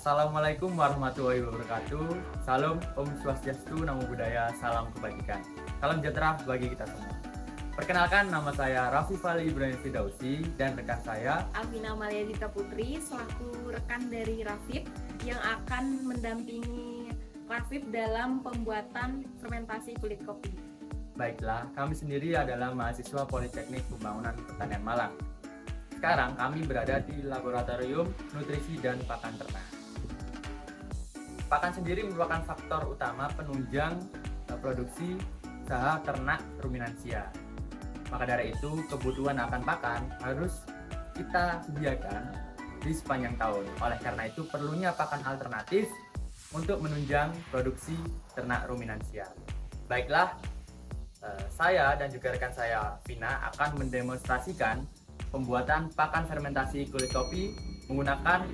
Assalamualaikum warahmatullahi wabarakatuh. Salam Om Swastiastu, Namo Buddhaya, salam kebajikan. Salam sejahtera bagi kita semua. Perkenalkan, nama saya Raffi Fali Ibrahim Fidausi dan rekan saya Alvina Maliadita Putri selaku rekan dari Rafif yang akan mendampingi Rafif dalam pembuatan fermentasi kulit kopi. Baiklah, kami sendiri adalah mahasiswa Politeknik Pembangunan Pertanian Malang. Sekarang kami berada di Laboratorium Nutrisi dan Pakan Ternak. Pakan sendiri merupakan faktor utama penunjang produksi usaha ternak ruminansia. Maka dari itu, kebutuhan akan pakan harus kita sediakan di sepanjang tahun. Oleh karena itu, perlunya pakan alternatif untuk menunjang produksi ternak ruminansia. Baiklah, saya dan juga rekan saya Vina akan mendemonstrasikan pembuatan pakan fermentasi kulit kopi menggunakan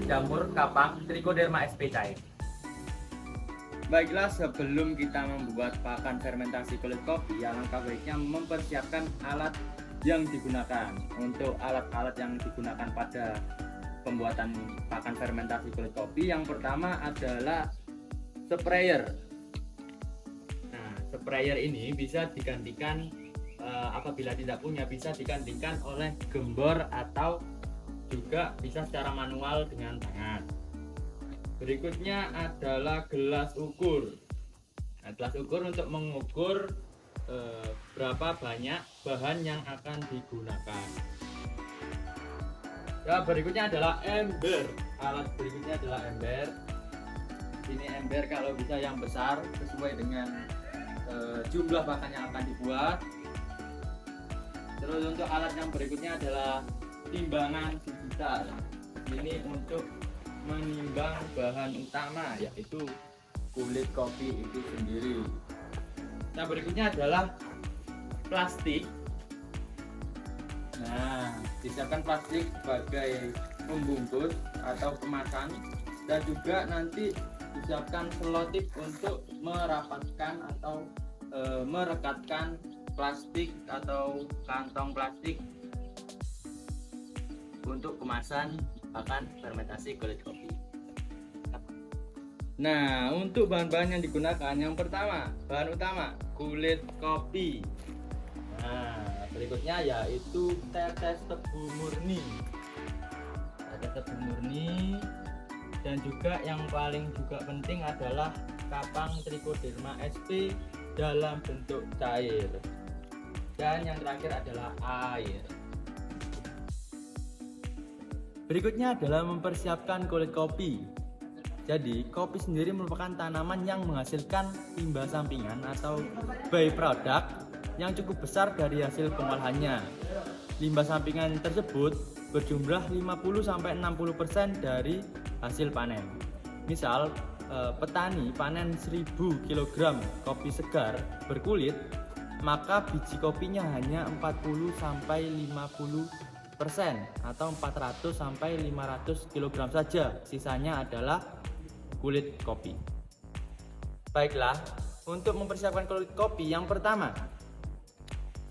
jamur kapang Trichoderma sp. Baiklah, sebelum kita membuat pakan fermentasi kulit kopi, alangkah baiknya mempersiapkan alat yang digunakan. Untuk alat-alat yang digunakan pada pembuatan pakan fermentasi kulit kopi, yang pertama adalah sprayer. Nah, sprayer ini bisa digantikan apabila tidak punya, bisa digantikan oleh gembor atau juga bisa secara manual dengan tangan. Berikutnya adalah gelas ukur. Nah, gelas ukur untuk mengukur berapa banyak bahan yang akan digunakan. Ya, berikutnya adalah ember. Alat berikutnya adalah ember. Ini ember kalau bisa yang besar sesuai dengan jumlah pakan yang akan dibuat. Terus untuk alat yang berikutnya adalah timbangan digital. Ini untuk menimbang bahan utama, yaitu kulit kopi itu sendiri. Nah, berikutnya adalah plastik. Nah, disiapkan plastik sebagai pembungkus atau kemasan, dan juga nanti disiapkan selotip untuk merapatkan atau merekatkan plastik atau kantong plastik untuk kemasan pakan fermentasi kulit kopi. Nah, untuk bahan-bahan yang digunakan, yang pertama, bahan utama kulit kopi. Nah, berikutnya yaitu tetes tebu murni. Tetes tebu murni, dan juga yang paling juga penting adalah kapang Trichoderma sp dalam bentuk cair. Dan yang terakhir adalah air. Berikutnya adalah mempersiapkan kulit kopi. Jadi, kopi sendiri merupakan tanaman yang menghasilkan limbah sampingan atau byproduct yang cukup besar dari hasil pengolahannya. Limbah sampingan tersebut berjumlah 50-60% dari hasil panen. Misal, petani panen 1000 kg kopi segar berkulit, maka biji kopinya hanya 40-50% atau 400-500 kg saja. Sisanya adalah kulit kopi. Baiklah, untuk mempersiapkan kulit kopi, yang pertama,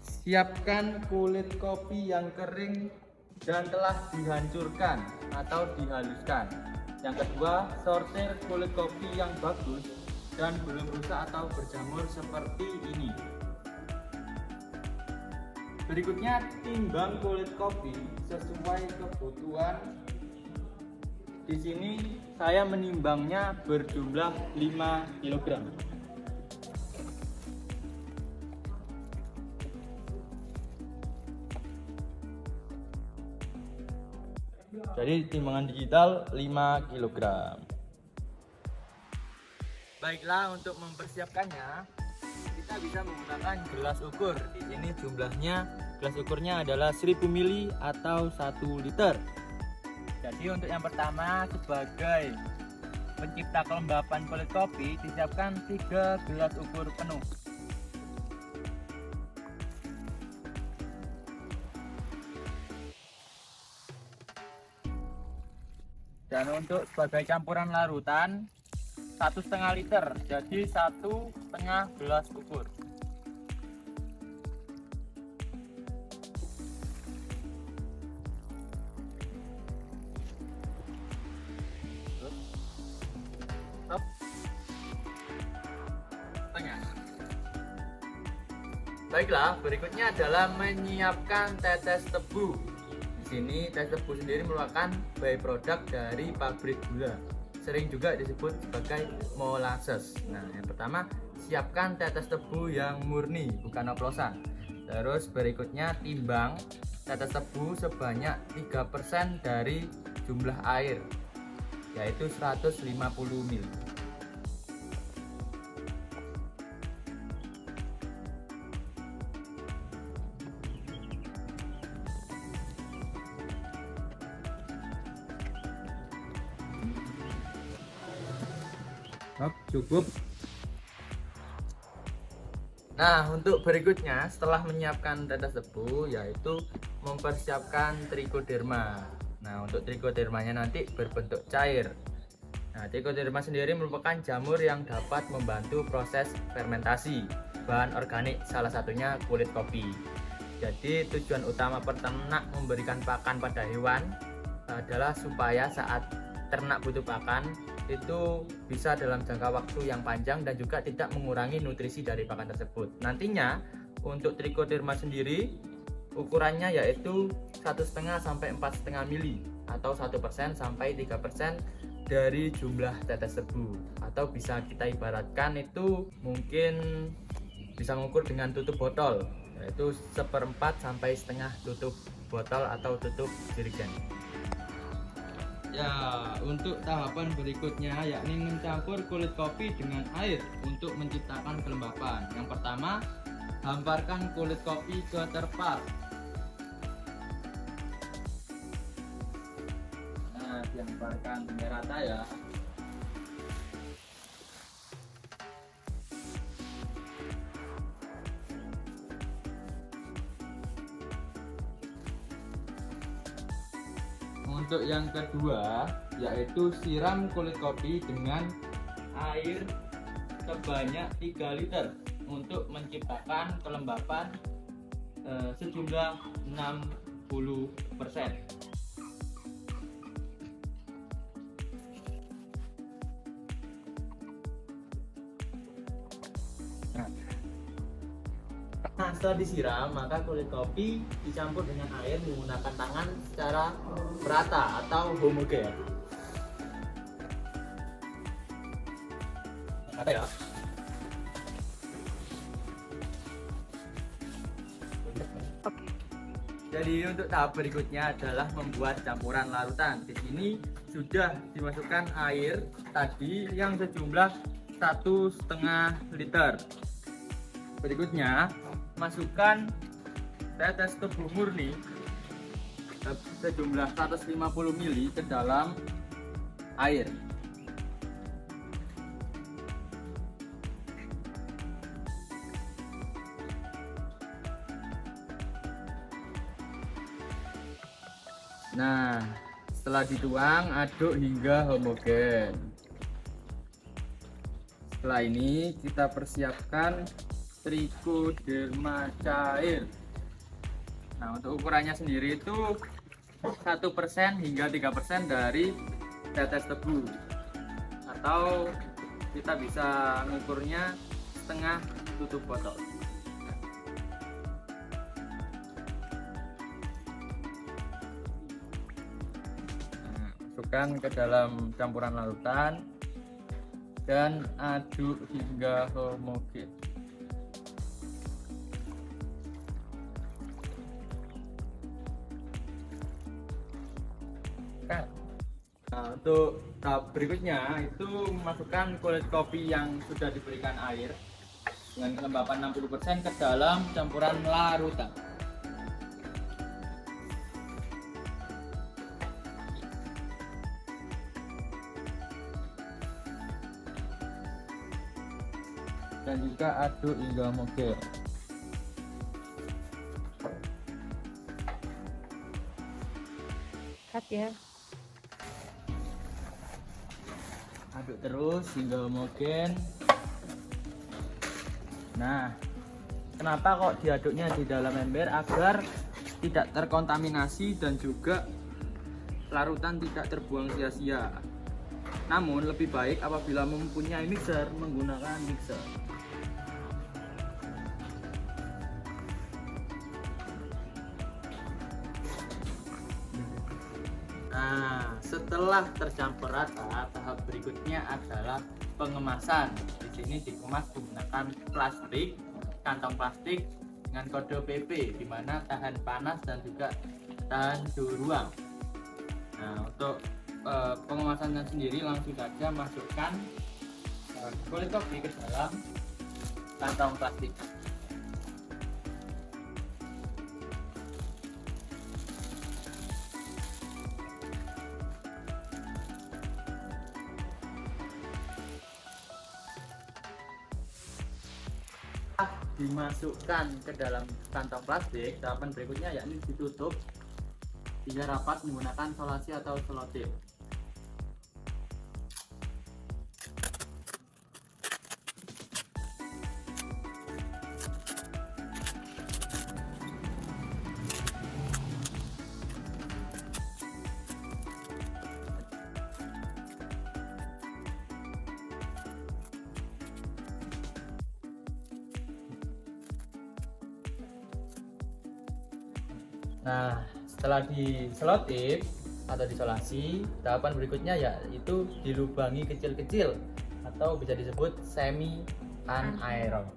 siapkan kulit kopi yang kering dan telah dihancurkan atau dihaluskan. Yang kedua, sortir kulit kopi yang bagus dan belum rusak atau berjamur seperti ini. Berikutnya, timbang kulit kopi sesuai kebutuhan. Di sini saya menimbangnya berjumlah 5 kg. Jadi timbangan digital 5 kg. Baiklah, untuk mempersiapkannya, kita bisa menggunakan gelas ukur. Di sini jumlahnya, gelas ukurnya adalah 1000 ml atau 1 liter. Jadi untuk yang pertama, sebagai pencipta kelembapan kulit kopi, disiapkan 3 gelas ukur penuh. Dan untuk sebagai campuran larutan, 1,5 liter, jadi 1,5 gelas ukur. Baiklah, berikutnya adalah menyiapkan tetes tebu. Di sini tetes tebu sendiri merupakan byproduct dari pabrik gula. Sering juga disebut sebagai molasses. Nah, yang pertama, siapkan tetes tebu yang murni, bukan oplosan. Terus berikutnya timbang tetes tebu sebanyak 3% dari jumlah air, yaitu 150 ml. Cukup. Nah, untuk berikutnya setelah menyiapkan tetes tebu yaitu mempersiapkan trichoderma. Nah, untuk trichodermanya nanti berbentuk cair. Nah, trichoderma sendiri merupakan jamur yang dapat membantu proses fermentasi bahan organik, salah satunya kulit kopi. Jadi tujuan utama peternak memberikan pakan pada hewan adalah supaya saat ternak butuh pakan itu bisa dalam jangka waktu yang panjang dan juga tidak mengurangi nutrisi dari pakan tersebut. Nantinya untuk trichoderma sendiri ukurannya yaitu 1,5 sampai 4,5 mili atau 1% sampai 3% dari jumlah tetes tebu, atau bisa kita ibaratkan itu mungkin bisa mengukur dengan tutup botol, yaitu 1/4 sampai setengah tutup botol atau tutup jerigen. Ya, untuk tahapan berikutnya yakni mencampur kulit kopi dengan air untuk menciptakan kelembapan. Yang pertama, hamparkan kulit kopi ke terpal. Nah, dihamparkan hingga rata ya. Untuk yang kedua yaitu siram kulit kopi dengan air sebanyak 3 liter untuk menciptakan kelembapan sejumlah 60%. Nah, setelah disiram, maka kulit kopi dicampur dengan air menggunakan tangan secara merata atau homogen. Merata ya. Jadi untuk tahap berikutnya adalah membuat campuran larutan. Di sini sudah dimasukkan air tadi yang sejumlah 1,5 liter. Berikutnya masukkan tetes tebu murni sejumlah 150 ml ke dalam air. Nah, setelah dituang, aduk hingga homogen. Setelah ini kita persiapkan trichoderma cair. Nah, untuk ukurannya sendiri itu 1% hingga 3% dari tetes tebu, atau kita bisa mengukurnya setengah tutup botol. Nah, masukkan ke dalam campuran larutan dan aduk hingga homogen. Nah, untuk tahap berikutnya itu memasukkan kulit kopi yang sudah diberikan air dengan kelembapan 60% ke dalam campuran larutan. Dan juga aduk hingga homogen. Cut ya. Aduk terus hingga homogen. Nah, kenapa kok diaduknya di dalam ember? Agar tidak terkontaminasi dan juga larutan tidak terbuang sia-sia. Namun lebih baik apabila mempunyai mixer, menggunakan mixer. Nah, setelah tercampur rata, tahap berikutnya adalah pengemasan. Di sini dikemas menggunakan plastik, kantong plastik dengan kode PP, di mana tahan panas dan juga tahan suhu ruang. Nah, untuk pengemasannya sendiri langsung saja masukkan kulit kopi ke dalam kantong plastik. Dimasukkan ke dalam kantong plastik, tahapan berikutnya yakni ditutup hingga rapat menggunakan solasi atau selotip. Nah, setelah diselotip atau disolasi, tahapan berikutnya yaitu dilubangi kecil-kecil atau bisa disebut semi anaerob.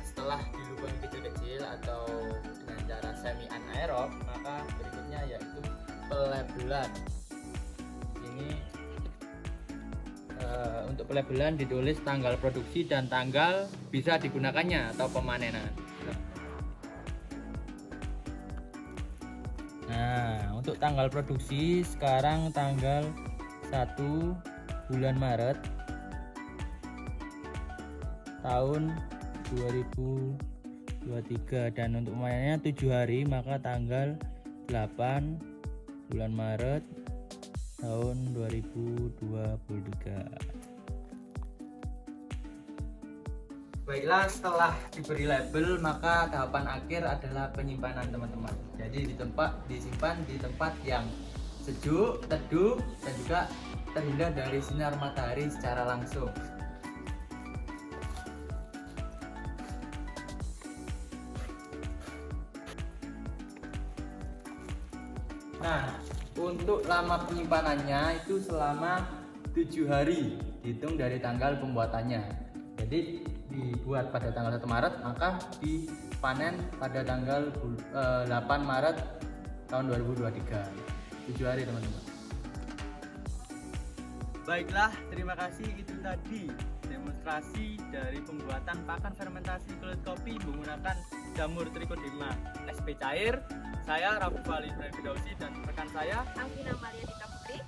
Setelah dilubangi kecil-kecil atau dengan cara semi anaerob, maka berikutnya yaitu pelabelan. Ini untuk pelabelan ditulis tanggal produksi dan tanggal bisa digunakannya atau pemanenan. Nah, untuk tanggal produksi sekarang tanggal 1 bulan Maret tahun 2023, dan untuk pemanenannya 7 hari, maka tanggal 8 bulan Maret tahun 2023. Baiklah, setelah diberi label maka tahapan akhir adalah penyimpanan, teman-teman. Jadi disimpan di tempat yang sejuk, teduh, dan juga terhindar dari sinar matahari secara langsung. Nah, untuk lama penyimpanannya itu selama 7 hari dihitung dari tanggal pembuatannya. Jadi dibuat pada tanggal 1 Maret, maka dipanen pada tanggal 8 Maret tahun 2023. 7 hari, teman-teman. Baiklah, terima kasih. Itu tadi demonstrasi dari pembuatan pakan fermentasi kulit kopi menggunakan jamur trichodema SP cair. Saya Rabu Fali Fidausi dan rekan saya Alvina Maria Dita Putri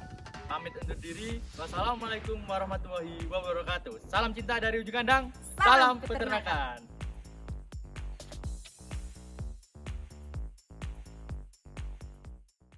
pamit undur diri. Wassalamualaikum warahmatullahi wabarakatuh. Salam cinta dari ujung kandang. Salam peternakan.